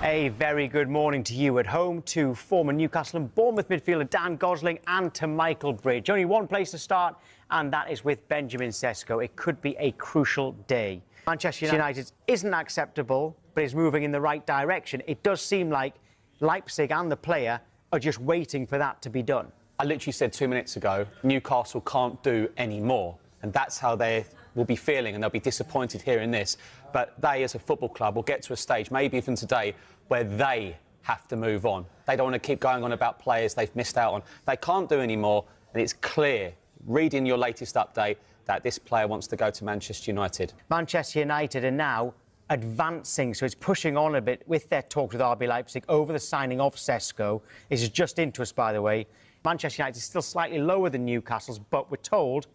A very good morning to you at home, to former Newcastle and Bournemouth midfielder Dan Gosling and to Michael Bridge. Only one place to start, and that is with Benjamin Sesko. It could be a crucial day. Manchester United isn't acceptable, but is moving in the right direction. It does seem like Leipzig and the player are just waiting for that to be done. I literally said 2 minutes ago, Newcastle can't do any more. And that's how they will be feeling, and they'll be disappointed hearing this. But they, as a football club, will get to a stage, maybe even today, where they have to move on. They don't want to keep going on about players they've missed out on. They can't do any more, and it's clear, reading your latest update, that this player wants to go to Manchester United. Manchester United are now advancing, so it's pushing on a bit with their talks with RB Leipzig over the signing of Sesko. This is just into us, by the way. Manchester United is still slightly lower than Newcastle's, but we're told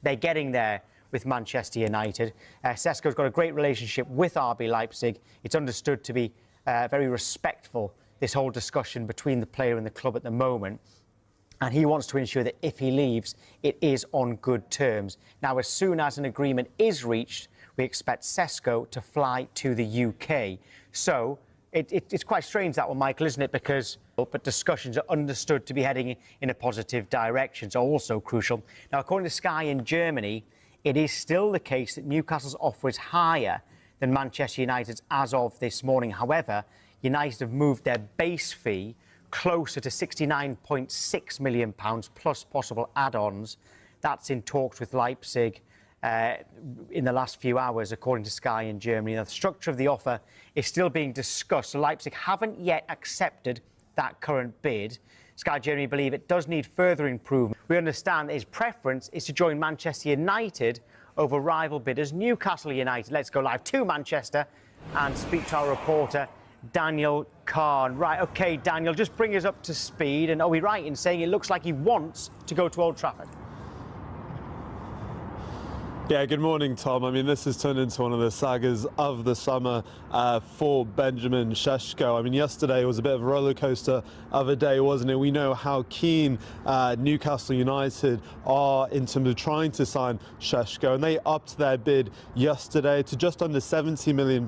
they're getting there with Manchester United. Sesko's got a great relationship with RB Leipzig. It's understood to be very respectful, this whole discussion between the player and the club at the moment. And he wants to ensure that if he leaves, it is on good terms. Now, as soon as an agreement is reached, we expect Sesko to fly to the UK. So it's quite strange, that one, Michael, isn't it? Because but discussions are understood to be heading in a positive direction, so also crucial. Now, according to Sky in Germany, it is still the case that Newcastle's offer is higher than Manchester United's as of this morning. However, United have moved their base fee closer to £69.6 million plus possible add-ons. That's in talks with Leipzig in the last few hours, according to Sky in Germany. Now, the structure of the offer is still being discussed. So Leipzig haven't yet accepted that current bid. Sky Germany believe it does need further improvement. We understand that his preference is to join Manchester United over rival bidders Newcastle United. Let's go live to Manchester and speak to our reporter, Daniel Kahn. Right, OK, Daniel, just bring us up to speed. And are we right in saying it looks like he wants to go to Old Trafford? Yeah, good morning, Tom. I mean, this has turned into one of the sagas of the summer for Benjamin Sesko. I mean, yesterday was a bit of a roller coaster of a day, wasn't it? We know how keen Newcastle United are in terms of trying to sign Sesko, and they upped their bid yesterday to just under £70 million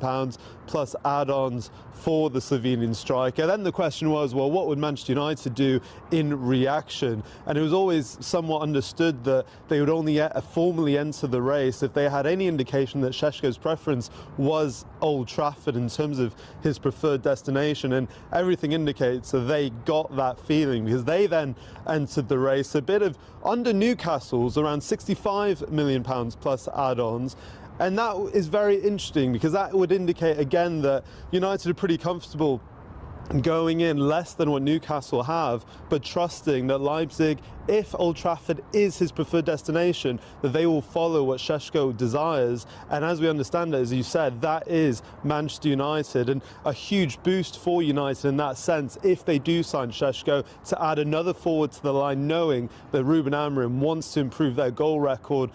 plus add-ons for the Slovenian striker. Then the question was, well, what would Manchester United do in reaction? And it was always somewhat understood that they would only formally enter the race if they had any indication that Sesko's preference was Old Trafford in terms of his preferred destination, and everything indicates that they got that feeling, because they then entered the race a bit of under Newcastle's, around £65 million plus add-ons. And that is very interesting, because that would indicate again that United are pretty comfortable going in less than what Newcastle have, but trusting that Leipzig, if Old Trafford is his preferred destination, that they will follow what Sesko desires. And as we understand it, as you said, that is Manchester United, and a huge boost for United in that sense if they do sign Sesko, to add another forward to the line, knowing that Ruben Amorim wants to improve their goal record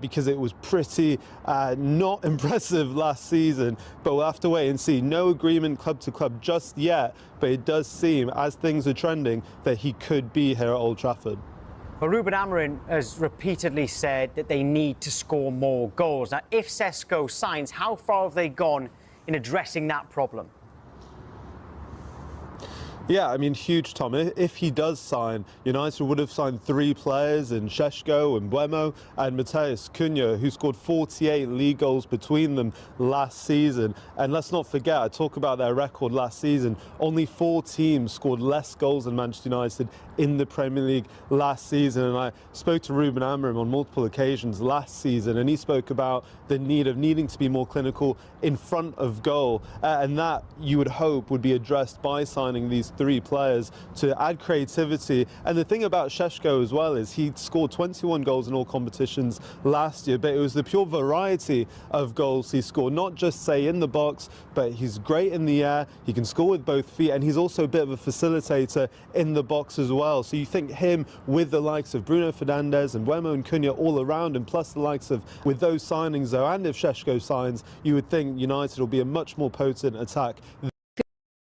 because it was pretty not impressive last season. But we'll have to wait and see. No agreement club to club just yet, but it does seem, as things are trending, that he could be here at Old Trafford. Well, Ruben Amorim has repeatedly said that they need to score more goals. Now, if Sesko signs, how far have they gone in addressing that problem? Yeah, I mean, huge, Tom. If he does sign, United would have signed 3 players in Sesko and Buemo and Mateus Cunha, who scored 48 league goals between them last season. And let's not forget, I talk about their record last season, only 4 teams scored less goals than Manchester United in the Premier League last season. And I spoke to Ruben Amorim on multiple occasions last season, and he spoke about the need of needing to be more clinical in front of goal. And that, you would hope, would be addressed by signing these 3 players to add creativity. And the thing about Sesko as well is he scored 21 goals in all competitions last year, but it was the pure variety of goals he scored, not just, say, in the box, but he's great in the air, he can score with both feet, and he's also a bit of a facilitator in the box as well. So you think him with the likes of Bruno Fernandes and Buemo and Cunha all around, and plus the likes of, with those signings though, and if Sesko signs, you would think United will be a much more potent attack.